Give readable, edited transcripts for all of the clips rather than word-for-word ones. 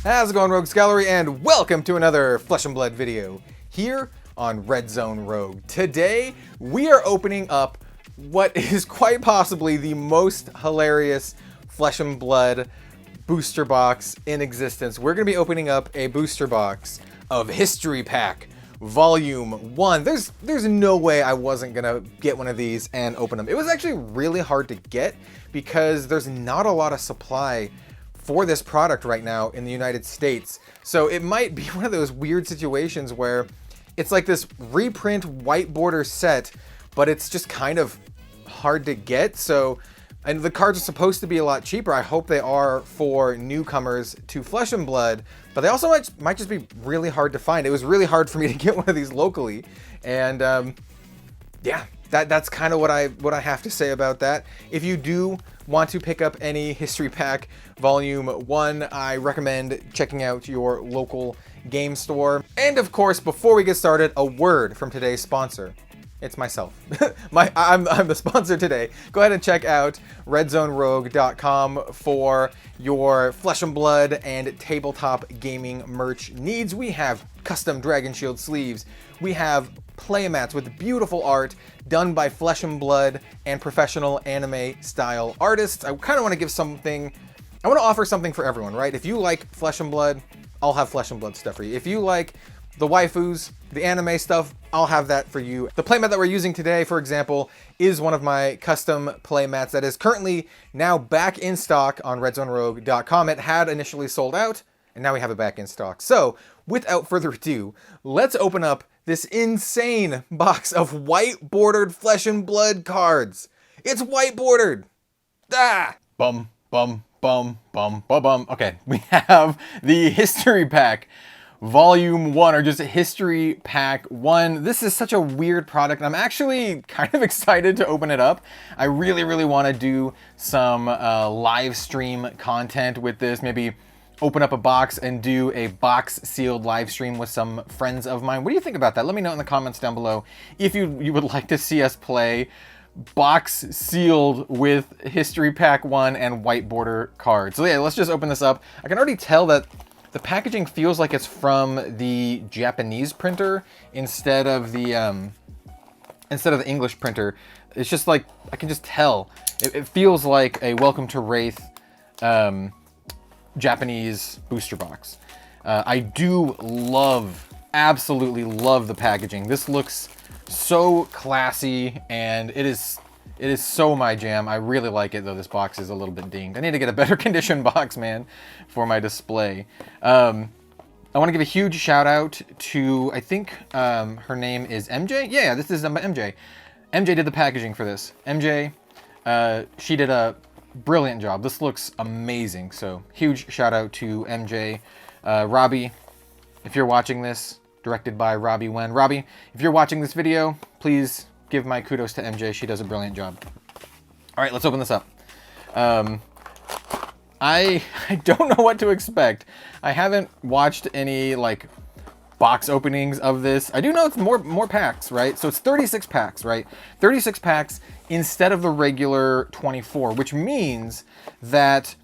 How's it going, Rogues Gallery, and welcome to another Flesh and Blood video here on Red Zone Rogue. Today, we are opening up what is quite possibly the most hilarious Flesh and Blood booster box in existence. We're going to be opening up a booster box of History Pack Volume 1. There's no way I wasn't going to get one of these and open them. It was actually really hard to get because there's not a lot of supply for this product right now in the United States. So it might be one of those weird situations where it's like this reprint white border set, but it's just kind of hard to get. So, and the cards are supposed to be a lot cheaper. I hope they are for newcomers to Flesh and Blood, but they also might just be really hard to find. It was really hard for me to get one of these locally. And yeah, that's kind of what I have to say about that. If you do want to pick up any History Pack Volume 1, I recommend checking out your local game store. And of course, before we get started, a word from today's sponsor. It's myself. I'm the sponsor today. Go ahead and check out redzonerogue.com for your Flesh and Blood and tabletop gaming merch needs. We have custom Dragon Shield sleeves. We have playmats with beautiful art done by Flesh and Blood and professional anime style artists. I kind of want to give something, I want to offer something for everyone, right? If you like Flesh and Blood, I'll have Flesh and Blood stuff for you. If you like the waifus, the anime stuff, I'll have that for you. The playmat that we're using today, for example, is one of my custom playmats that is currently now back in stock on redzonerogue.com. It had initially sold out, and now we have it back in stock. So, without further ado, let's open up this insane box of white bordered Flesh and Blood cards. It's white bordered. Ah! Bum, bum, bum, bum, bum, bum. Okay, we have the History Pack Volume 1, or just History Pack 1. This is such a weird product, and I'm actually kind of excited to open it up. I really, really want to do some live stream content with this. Maybe open up a box and do a box sealed live stream with some friends of mine. What do you think about that? Let me know in the comments down below if you would like to see us play box sealed with History Pack 1 and white border cards. So yeah, let's just open this up. I can already tell that the packaging feels like it's from the Japanese printer instead of the English printer. It's just like, I can just tell. It feels like a Welcome to Wraith Japanese booster box. I do absolutely love the packaging. This looks so classy, and it is so my jam. I really like it, though this box is a little bit dinged. I need to get a better condition box, man, for my display. I want to give a huge shout out to, I think her name is MJ? Yeah, this is MJ. MJ did the packaging for this. MJ, she did a brilliant job. This looks amazing, so huge shout out to MJ. Robbie, if you're watching this, directed by Robbie Wen. Robbie, if you're watching this video, please give my kudos to MJ. She does a brilliant job. All right, let's open this up. I don't know what to expect. I haven't watched any like box openings of this. I do know it's more packs, right? So it's 36 packs, right? 36 packs instead of the regular 24, which means that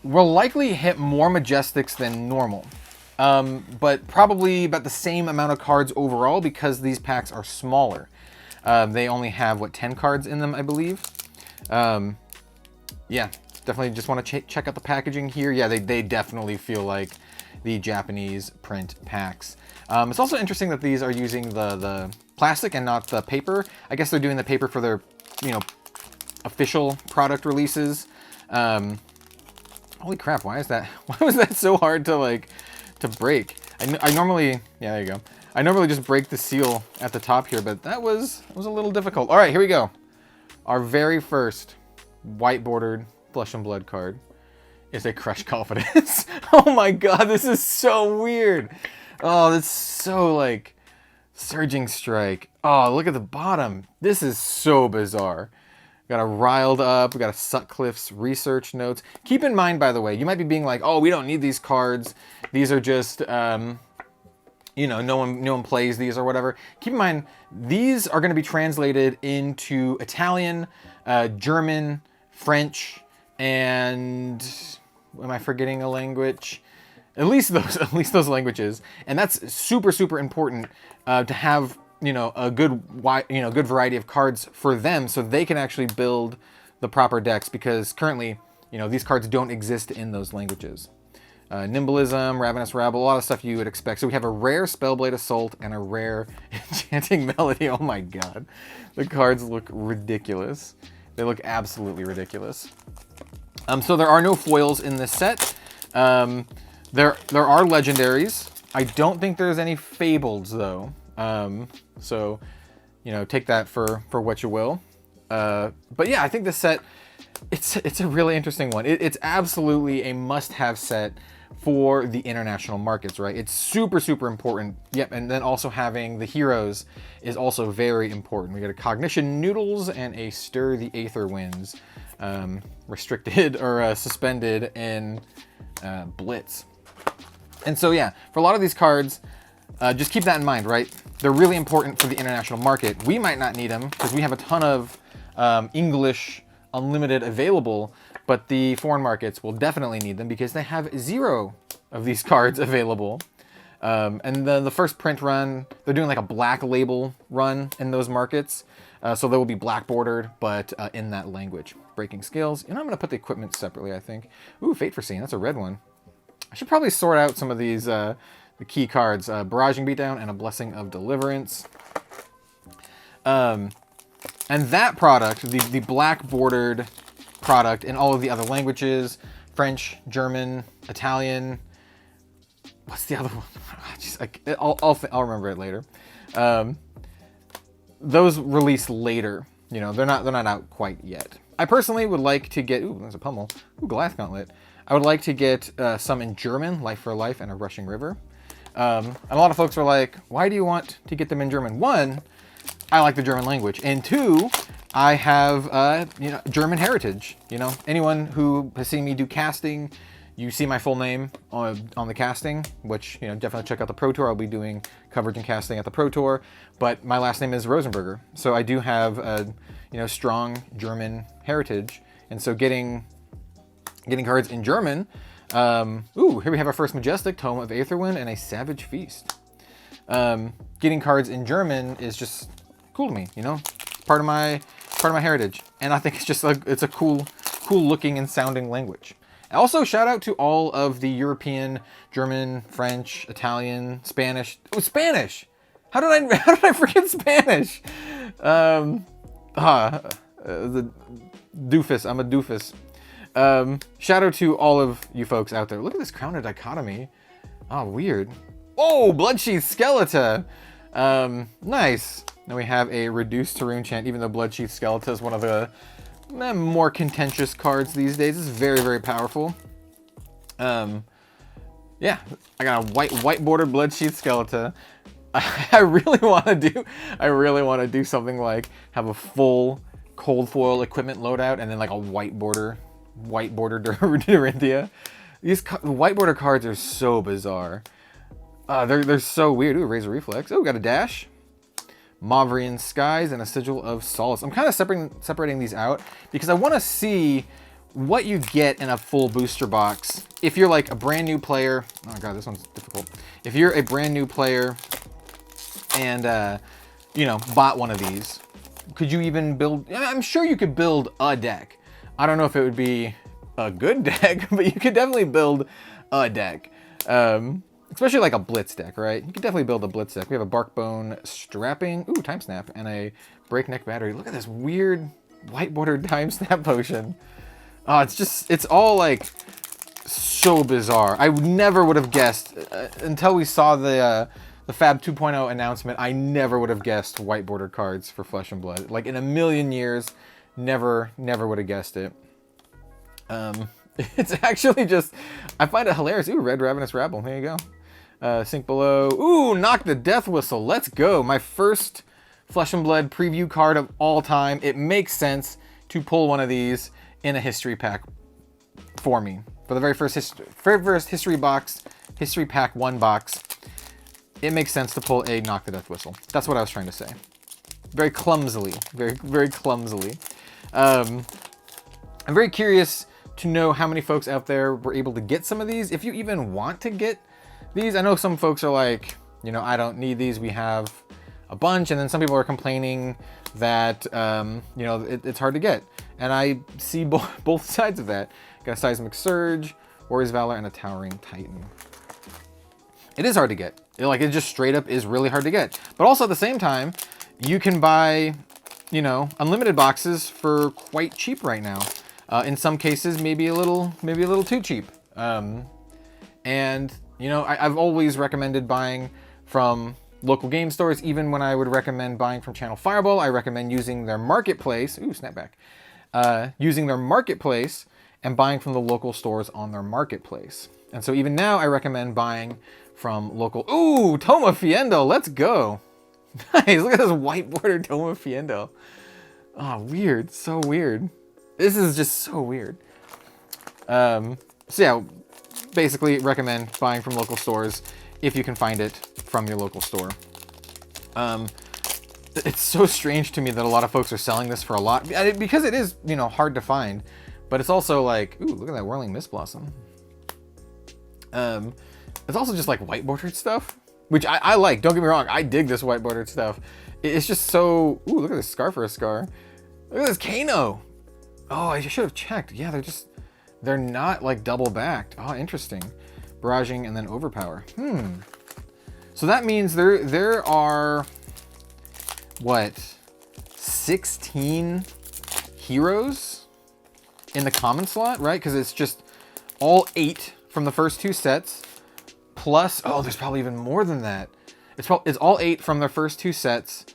we'll likely hit more Majestics than normal. But probably about the same amount of cards overall because these packs are smaller. They only have, what, 10 cards in them, I believe. Yeah, definitely just want to check out the packaging here. Yeah, they definitely feel like the Japanese print packs. It's also interesting that these are using the plastic and not the paper. I guess they're doing the paper for their, official product releases. Holy crap, why was that so hard to break? I normally, yeah, there you go. I normally just break the seal at the top here, but that was a little difficult. All right, here we go. Our very first white bordered Flesh and Blood card is a Crush Confidence. Oh my god, this is so weird. Oh, that's so like Surging Strike. Oh, look at the bottom. This is so bizarre. Got a Riled Up, we got a Sutcliffe's Research Notes. Keep in mind, by the way, you might be being like, oh, we don't need these cards. These are just, no one plays these or whatever. Keep in mind, these are going to be translated into Italian, German, French, and am I forgetting a language? at least those languages, and that's super important to have, you know, a good variety of cards for them, so they can actually build the proper decks, because currently, you know, these cards don't exist in those languages. Nimblism, Ravenous Rabble, a lot of stuff you would expect. So we have a rare Spellblade Assault and a rare Enchanting Melody. Oh my god. The cards look ridiculous. They look absolutely ridiculous. So there are no foils in this set. There are legendaries. I don't think there's any fableds though. So, you know, take that for what you will. But yeah, I think this set, it's a really interesting one. It's absolutely a must-have set for the international markets, right? It's super important. Yep, and then also having the heroes is also very important. We got a Cognition Noodles and a Stir the Aether Winds, restricted or suspended in Blitz. And so yeah, for a lot of these cards, just keep that in mind, right? They're really important for the international market. We might not need them because we have a ton of English Unlimited available, but the foreign markets will definitely need them because they have 0 of these cards available. And the first print run, they're doing like a black label run in those markets. So they will be black bordered, but in that language. Breaking Skills. And I'm going to put the equipment separately, I think. Ooh, Fate Foreseen. That's a red one. I should probably sort out some of these the key cards. Barraging Beatdown and a Blessing of Deliverance. And that product, the black bordered product in all of the other languages, French, German, Italian, what's the other one? Jeez, I'll remember it later. Those release later. You know, they're not out quite yet. I personally would like to get, ooh, there's a pummel. Ooh, Goliath Gauntlet. I would like to get some in German, Life for Life and a Rushing River. And a lot of folks are like, why do you want to get them in German? One, I like the German language, and two, I have you know, German heritage. You know, anyone who has seen me do casting, you see my full name on the casting, which, you know, definitely check out the Pro Tour. I'll be doing coverage and casting at the Pro Tour, but my last name is Rosenberger, so I do have a, you know, strong German heritage, and so getting cards in German. Ooh, here we have our first Majestic, Tome of Aetherwind, and a Savage Feast. Getting cards in German is just cool to me, you know, part of my heritage, and I think it's just like, it's a cool looking and sounding language. Also, shout out to all of the European, German, French, Italian, Spanish. Oh, Spanish! How did I forget Spanish? The doofus. I'm a doofus. Shout out to all of you folks out there. Look at this Crown of Dichotomy. Oh, weird. Oh, Bloodsheath Skeleton. Nice. Then we have a reduced to Rune Chant, even though Bloodsheath Skeleton is one of the more contentious cards these days. It's very powerful. Yeah, I got a white bordered Bloodsheath Skeleton. I really want to do something like have a full cold foil equipment loadout and then like a white border Dorinthia. These white border cards are so bizarre. They're so weird. Ooh, Razor Reflex. Oh, got a dash. Mavrian Skies and a Sigil of Solace. I'm kind of separating these out because I want to see what you get in a full booster box. If you're like a brand new player, oh god, this one's difficult. If you're a brand new player and you know, bought one of these, could you even build? I'm sure you could build a deck. I don't know if it would be a good deck, but you could definitely build a deck. Especially like a Blitz deck, right? You could definitely build a Blitz deck. We have a Barkbone Strapping, ooh, Time Snap, and a Breakneck Battery. Look at this weird white bordered Time Snap potion. It's all like so bizarre. I never would have guessed until we saw the FAB 2.0 announcement. I never would have guessed white bordered cards for Flesh and Blood. Like in a million years, never would have guessed it. It's actually just, I find it hilarious. Ooh, Red Ravenous Rabble. There you go. Sink Below. Ooh, Knock the Death Whistle. Let's go. My first Flesh and Blood preview card of all time. It makes sense to pull one of these in a history pack for me. For the very first history pack 1 box, it makes sense to pull a Knock the Death Whistle. That's what I was trying to say. Very clumsily. Very clumsily. I'm very curious to know how many folks out there were able to get some of these. If you even want to get these, I know some folks are like, you know, I don't need these. We have a bunch. And then some people are complaining that, you know, it's hard to get. And I see both sides of that. Got a Seismic Surge, Warrior's Valor, and a Towering Titan. It is hard to get. It just straight up is really hard to get. But also at the same time, you can buy, you know, unlimited boxes for quite cheap right now. In some cases, maybe a little too cheap. And you know, I've always recommended buying from local game stores. Even when I would recommend buying from Channel Fireball, I recommend using their marketplace. Ooh, snapback. Using their marketplace and buying from the local stores on their marketplace. And so even now, I recommend buying from local. Ooh, Toma Fiendo, let's go. Nice, look at this white border Toma Fiendo. Oh, weird, so weird. This is just so weird. So yeah, basically recommend buying from local stores if you can find it from your local store. It's so strange to me that a lot of folks are selling this for a lot, because it is, you know, hard to find, but it's also like, ooh, look at that Whirling Mist Blossom. It's also just like white bordered stuff, which I like. Don't get me wrong, I dig this white bordered stuff. It's just so, ooh, look at this Scar for a Scar. Look at this Kano. Oh, I should have checked. Yeah, they're not like double backed. Oh, interesting. Barraging and then Overpower. So that means there are, what, 16 heroes in the common slot, right? Because it's just all 8 from the first 2 sets, plus, oh, there's probably even more than that. It's all 8 from their first 2 sets,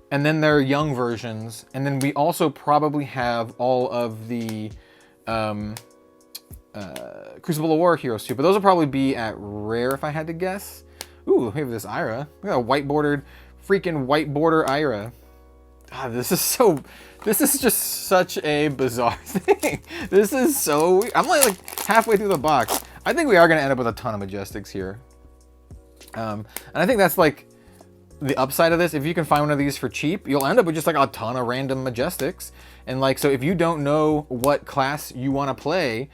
and then their young versions, and then we also probably have all of the Crucible of War heroes too, but those will probably be at rare if I had to guess. Ooh, we have this Ira. Look at a white bordered, freaking white border Ira. God, this is just such a bizarre thing. This is so weird. I'm like halfway through the box. I think we are gonna end up with a ton of Majestics here. And I think that's like the upside of this. If you can find one of these for cheap, you'll end up with just like a ton of random Majestics. And like, so if you don't know what class you want to play,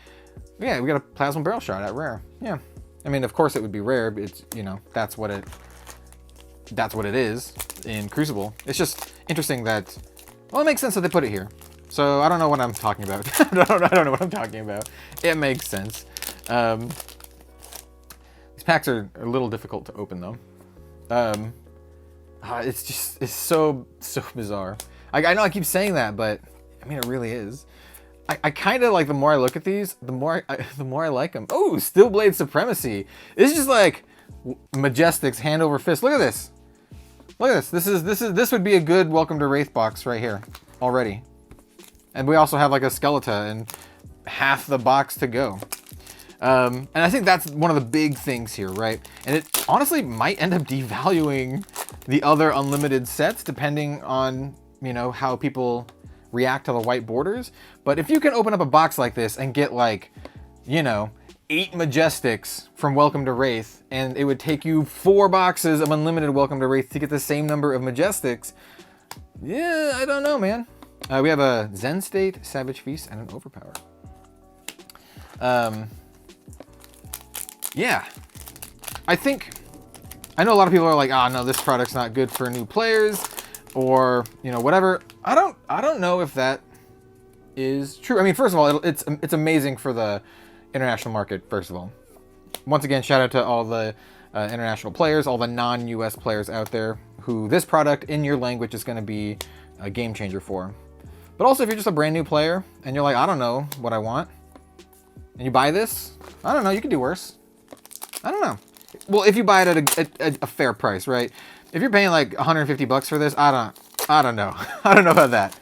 yeah, we got a Plasma Barrel Shot at rare. Yeah, I mean, of course it would be rare, but it's, you know, that's what it is in Crucible. It's just interesting that, well, it makes sense that they put it here. So I don't know what I'm talking about. I don't know what I'm talking about. It makes sense. These packs are a little difficult to open though. It's so bizarre. I know I keep saying that, but I mean, it really is. I kind of like, the more I look at these, the more I like them. Oh, Steelblade Supremacy. This is just like Majestics hand over fist. Look at this. Look at this. This would be a good Welcome to Wraith box right here already. And we also have like a Skeleton and half the box to go. And I think that's one of the big things here, right? And it honestly might end up devaluing the other unlimited sets depending on, you know, how people react to the white borders. But if you can open up a box like this and get like, you know, 8 Majestics from Welcome to Wraith, and it would take you 4 boxes of unlimited Welcome to Wraith to get the same number of Majestics. Yeah, I don't know, man. We have a Zen State, Savage Feast, and an Overpower. Yeah, I know a lot of people are like, no, this product's not good for new players, or, you know, whatever. I don't know if that is true. I mean, first of all, it's amazing for the international market, first of all. Once again, shout out to all the international players, all the non-US players out there who this product in your language is going to be a game changer for. But also, if you're just a brand new player and you're like, I don't know what I want, and you buy this, I don't know, you could do worse. I don't know. Well, if you buy it at a fair price, right? If you're paying like 150 bucks for this, I don't know. I don't know about that.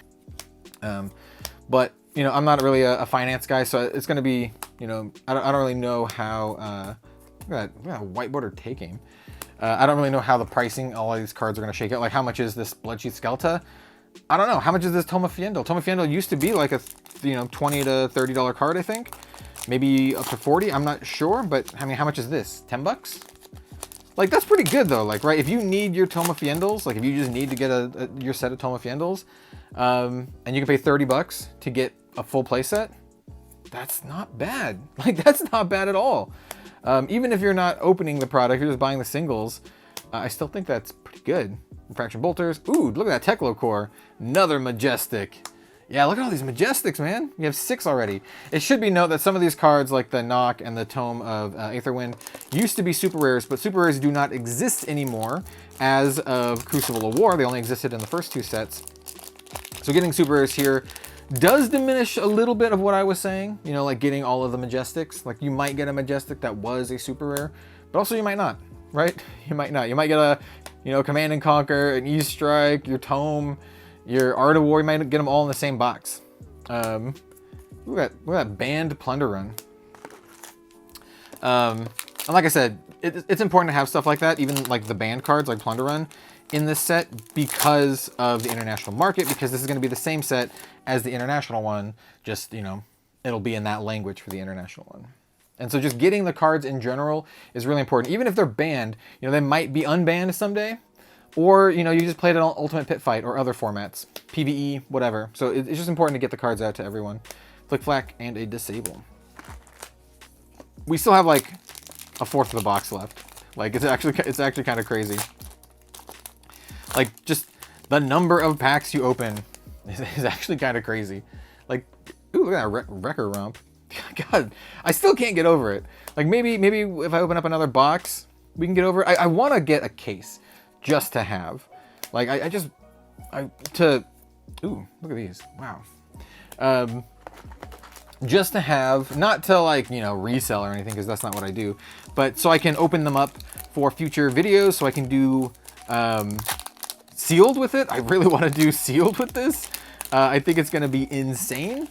But, you know, I'm not really a finance guy, so it's going to be, you know, I don't really know how, look at that white border Taking. I don't really know how the pricing, all of these cards are going to shake out. Like, how much is this Bloodsheath Skelta? I don't know. How much is this Toma Fiendo? Toma Fiendo used to be like a, you know, $20 to $30 card, I think. Maybe up to 40, I'm not sure, but I mean, how much is this? 10 bucks? Like, that's pretty good though, like, right? If you need your Toma Fiendals, like if you just need to get your set of Toma Fiendals, and you can pay 30 bucks to get a full play set, that's not bad. Like, that's not bad at all. Even if you're not opening the product, you're just buying the singles, I still think that's pretty good. Refraction bolters. Ooh, look at that Teklo core. Another Majestic. Yeah, look at all these Majestics, man. You have 6 already. It should be noted that some of these cards, like the Knock and the Tome of Aetherwind, used to be super rares, but super rares do not exist anymore as of Crucible of War. They only existed in the first 2 sets. So getting super rares here does diminish a little bit of what I was saying. You know, like getting all of the Majestics. Like, you might get a Majestic that was a super rare, but also you might not, right? You might not. You might get a, you know, Command and Conquer, an E-Strike, your Tome, your Art of War. You might get them all in the same box. Look at that Banned Plunder Run. And like I said, it's important to have stuff like that, even like the banned cards like Plunder Run in this set, because of the international market, because this is going to be the same set as the international one, just, you know, it'll be in that language for the international one. And so just getting the cards in general is really important. Even if they're banned, you know, they might be unbanned someday, or, you know, you just played it on Ultimate Pit Fight or other formats, PvE, whatever. So it's just important to get the cards out to everyone. Flick Flack and a Disable. We still have like a fourth of the box left. Like, it's actually kind of crazy. Like, just the number of packs you open is actually kind of crazy. Like, ooh, look at that Wrecker Rump. God, I still can't get over it. Like, maybe if I open up another box, we can get over it. I want to get a case just to have. Like, ooh, look at these. Wow. Just to have, not to, like, you know, resell or anything, because that's not what I do, but so I can open them up for future videos, so I can do sealed with it. I really want to do sealed with this. I think it's going to be insane.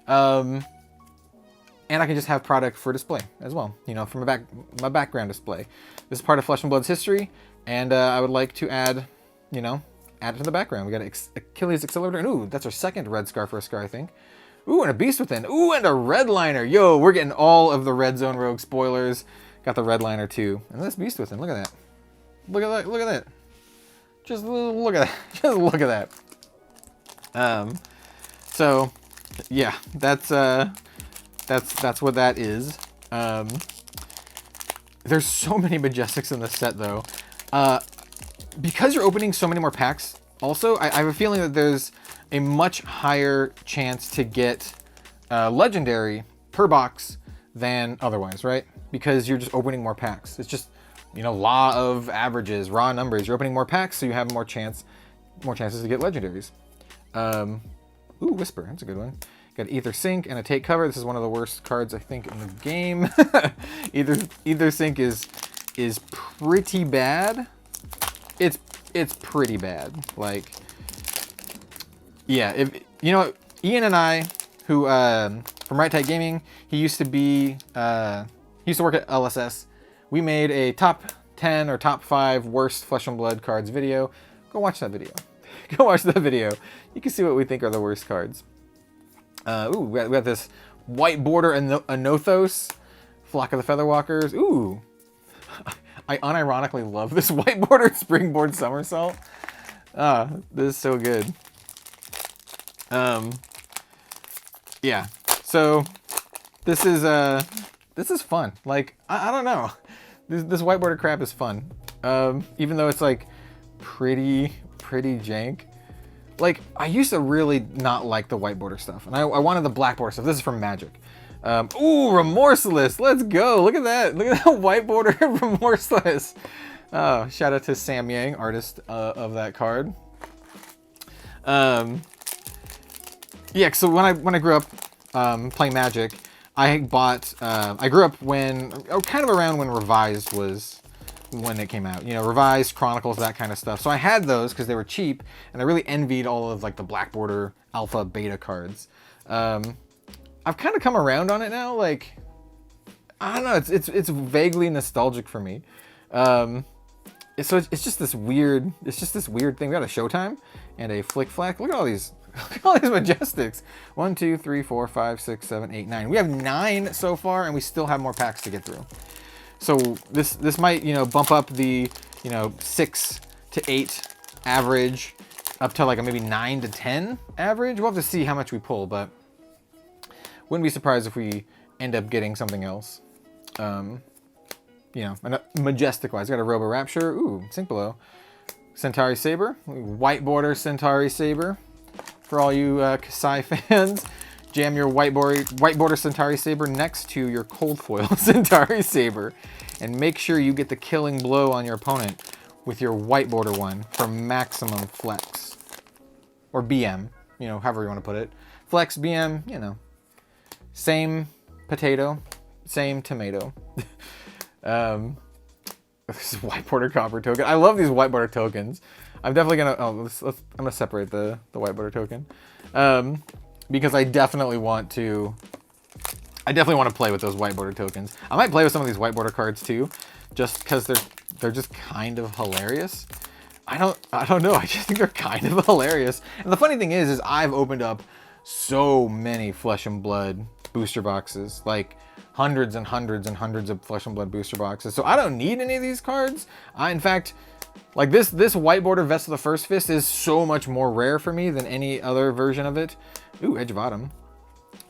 And I can just have product for display as well, you know, from my background display. This is part of Flesh and Blood's history, and I would like to add, you know, add it to the background. We got Achilles Accelerator, and ooh, that's our second red scar for a scar, I think. Ooh, and a Beast Within. Ooh, and a Redliner. Yo, we're getting all of the Red Zone Rogue spoilers. Got the Redliner too. And this Beast Within, look at that. Look at that, look at that. Just look at that. Just look at that. So, yeah, that's what that is. There's so many Majestics in this set, though. Because you're opening so many more packs, also, I have a feeling that there's a much higher chance to get Legendary per box than otherwise, right? Because you're just opening more packs. It's just, you know, law of averages, raw numbers. You're opening more packs, so you have more chances to get Legendaries. Ooh, Whisper, that's a good one. Got Ether Sink and a Take Cover. This is one of the worst cards, I think, in the game. Ether Sink is pretty bad. It's pretty bad. Like, yeah, if you know, Ian and I, who from Right Tight Gaming, he used to work at LSS. We made a top 10 or top 5 worst Flesh and Blood cards video. Go watch that video. Go watch that video. You can see what we think are the worst cards. Ooh, we got this White Border Anothos, Flock of the Featherwalkers. Ooh, I unironically love this White Border Springboard Somersault. This is so good. Yeah, so this is fun. Like, I don't know, this White Border crap is fun. Even though it's like pretty jank. Like, I used to really not like the White Border stuff, and I wanted the Black Border stuff. This is from Magic. Ooh, Remorseless, let's go. Look at that White Border Remorseless. Oh, shout out to Sam Yang, artist of that card. Yeah, so when I grew up playing Magic, I grew up kind of around when Revised was, when it came out, you know, Revised, Chronicles, that kind of stuff. So I had those because they were cheap, and I really envied all of like the Black Border Alpha Beta cards. I've kind of come around on it now. Like, I don't know, it's vaguely nostalgic for me. So it's just this weird thing. We got a Showtime and a Flick Flack. Look at all these. Look at all these Majestics. 1, 2, 3, 4, 5, 6, 7, 8, 9. We have 9 so far, and we still have more packs to get through. So this might, you know, bump up the, you know, 6 to 8 average up to like a maybe 9 to 10 average. We'll have to see how much we pull, but Wouldn't be surprised if we end up getting something else. You know, majestic-wise. Got a Robo Rapture. Ooh, Sink Below. Centauri Saber. White border Centauri Saber. For all you Kasai fans, jam your white border Centauri Saber next to your cold foil Centauri Saber. And make sure you get the killing blow on your opponent with your white border one for maximum flex. Or BM, you know, however you want to put it. Flex, BM, you know. Same potato, same tomato. This is white border copper token. I love these white border tokens. I'm definitely gonna. Oh, I'm gonna separate the white border token because I definitely want to. I definitely want to play with those white border tokens. I might play with some of these white border cards too, just because they're just kind of hilarious. I don't know. I just think they're kind of hilarious. And the funny thing is I've opened up so many Flesh and Blood booster boxes, like hundreds and hundreds and hundreds of Flesh and Blood booster boxes. So I don't need any of these cards. In fact, like this white border Vest of the First Fist is so much more rare for me than any other version of it. Ooh, Edge of Autumn.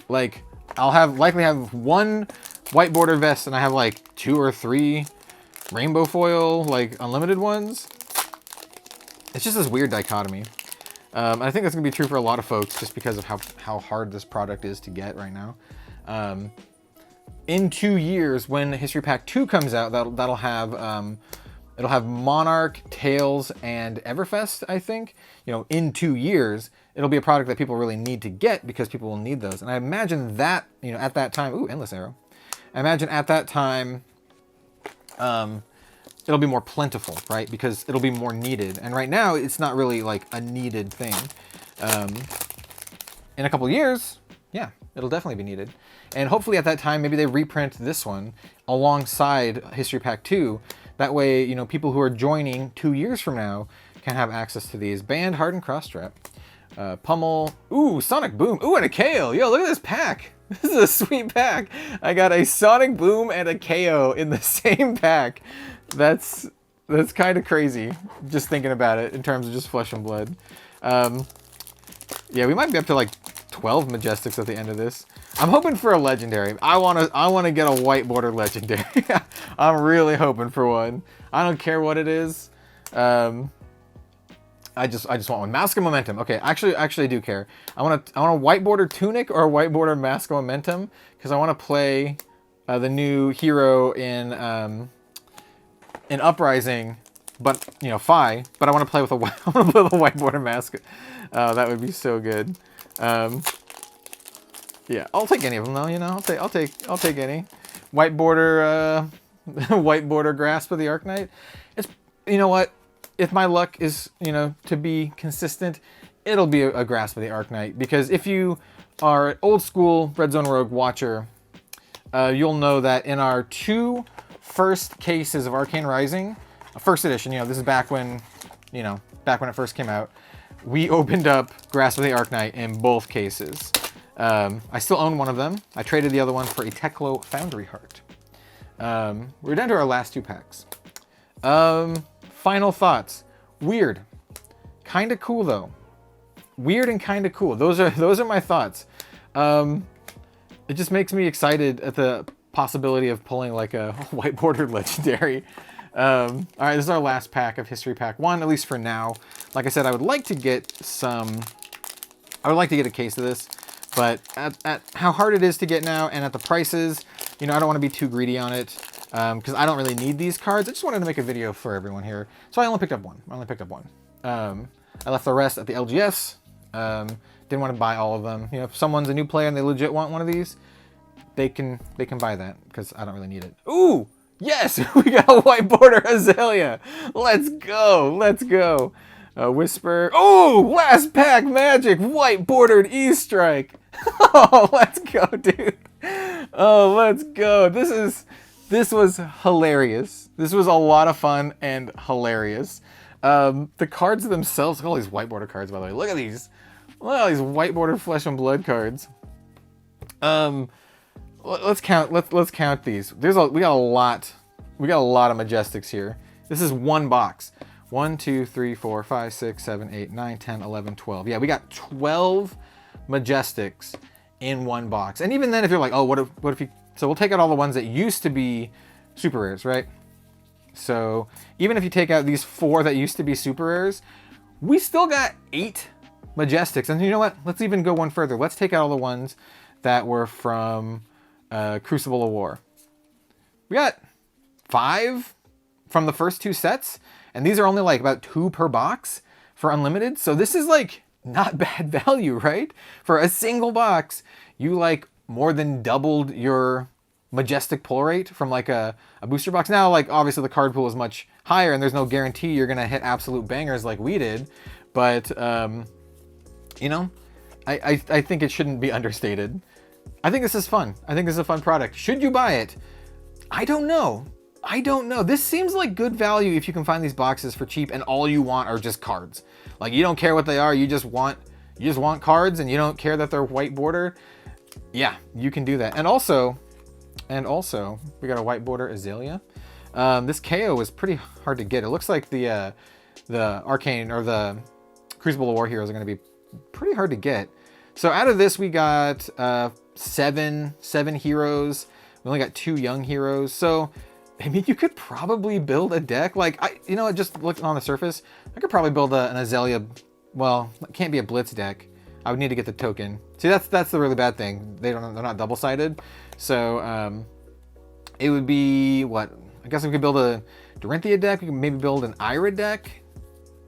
Like I'll likely have one white border vest and I have like 2 or 3 rainbow foil, like unlimited ones. It's just this weird dichotomy. I think that's gonna be true for a lot of folks just because of how hard this product is to get right now. In 2 years, when History Pack 2 comes out, that'll have it'll have Monarch, Tails, and Everfest, I think. You know, in 2 years, it'll be a product that people really need to get because people will need those. And I imagine that, you know, at that time, ooh, Endless Arrow. I imagine at that time, it'll be more plentiful, right? Because it'll be more needed. And right now, it's not really like a needed thing. In a couple of years, yeah, it'll definitely be needed. And hopefully at that time, maybe they reprint this one alongside History Pack 2. That way, you know, people who are joining 2 years from now can have access to these. Band, Hardened Crossstrap. Pummel. Ooh, Sonic Boom. Ooh, and a KO. Yo, look at this pack. This is a sweet pack. I got a Sonic Boom and a KO in the same pack. That's kind of crazy, just thinking about it in terms of just Flesh and Blood. Yeah, we might be up to like 12 Majestics at the end of this. I'm hoping for a legendary. I wanna get a white border legendary. I'm really hoping for one. I don't care what it is. I just want one. Mask of Momentum. Okay, actually I do care. I want a white border Tunic or a white border Mask of Momentum because I want to play the new hero in Uprising, but you know, Phi. But I want to play with a white border mask. That would be so good. Yeah, I'll take any of them though. You know, I'll take any. White border, white border Grasp of the Arknight. It's, you know what? If my luck is, you know, to be consistent, it'll be a Grasp of the Arknight, because if you are an old school Red Zone Rogue watcher, you'll know that in our 2 first cases of Arcane Rising, first edition, you know, this is back when it first came out, we opened up Grasp of the Arknight in both cases. I still own one of them. I traded the other one for a Teklo Foundry Heart. We're down to our last 2 packs. Final thoughts. Weird. Kind of cool though. Weird and kind of cool. Those are my thoughts. It just makes me excited at the possibility of pulling like a white border legendary. All right, this is our last pack of History Pack 1, at least for now. Like I said, I would like to get a case of this, but at how hard it is to get now and at the prices, you know, I don't want to be too greedy on it. Because I don't really need these cards. I just wanted to make a video for everyone here. So I only picked up one. I left the rest at the LGS. Didn't want to buy all of them. You know, if someone's a new player and they legit want one of these, they can buy that because I don't really need it. Ooh, yes, we got a white border Azalea. Let's go. Whisper. Oh, last pack magic, white bordered E-Strike. Oh, let's go, dude. Oh, let's go. This was hilarious. This was a lot of fun and hilarious. The cards themselves, look at all these white border cards, by the way. Look at these. Look at all these white border Flesh and Blood cards. Let's count these. We got a lot of Majestics here. This is one box. 1, 2, 3, 4, 5, 6, 7, 8, 9, 10, 11, 12. Yeah, we got 12 Majestics in one box. And even then, if you're like, oh, what if you, so we'll take out all the ones that used to be super rares, right? So even if you take out these 4 that used to be super rares, we still got 8 Majestics. And you know what? Let's even go one further. Let's take out all the ones that were from Crucible of War. We got 5 from the first 2 sets, and these are only like about 2 per box for unlimited. So this is like not bad value, right? For a single box, you like more than doubled your Majestic pull rate from like a booster box. Now, like obviously the card pool is much higher and there's no guarantee you're gonna hit absolute bangers like we did, but you know, I think it shouldn't be understated. I think this is fun. I think this is a fun product. Should you buy it? I don't know. I don't know. This seems like good value if you can find these boxes for cheap and all you want are just cards. Like you don't care what they are, you just want cards and you don't care that they're white border. Yeah, you can do that. And also, we got a white border Azalea. This KO is pretty hard to get. It looks like the Arcane or the Crucible of War heroes are going to be pretty hard to get. So out of this, we got 7 heroes. We only got 2 young heroes. So, I mean, you could probably build a deck. Like, you know, just looking on the surface, I could probably build an Azalea. Well, it can't be a Blitz deck. I would need to get the token. See, that's the really bad thing. They're not double-sided. So, it would be, what? I guess we could build a Dorinthia deck. We could maybe build an Ira deck.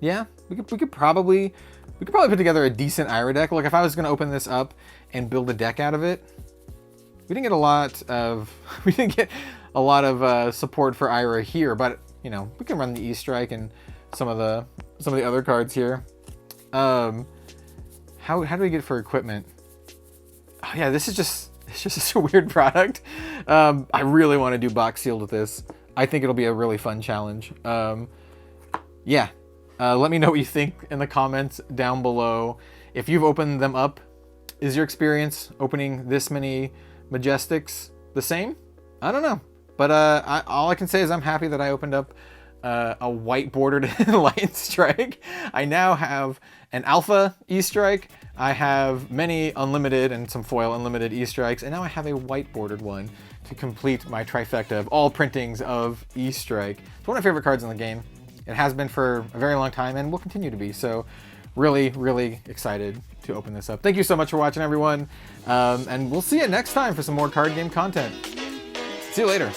Yeah, we could probably put together a decent Ira deck. Like if I was going to open this up and build a deck out of it, we didn't get a lot of support for Ira here, but you know, we can run the E-Strike and some of the other cards here. How do we get for equipment? Oh yeah, it's just such a weird product. I really want to do box sealed with this. I think it'll be a really fun challenge. Yeah. Let me know what you think in the comments down below. If you've opened them up, is your experience opening this many Majestics the same? I don't know. But all I can say is I'm happy that I opened up a white bordered Light Strike. I now have an Alpha E-Strike. I have many unlimited and some foil unlimited E-Strikes. And now I have a white bordered one to complete my trifecta of all printings of E-Strike. It's one of my favorite cards in the game. It has been for a very long time and will continue to be. So really, really excited to open this up. Thank you so much for watching, everyone. And we'll see you next time for some more card game content. See you later.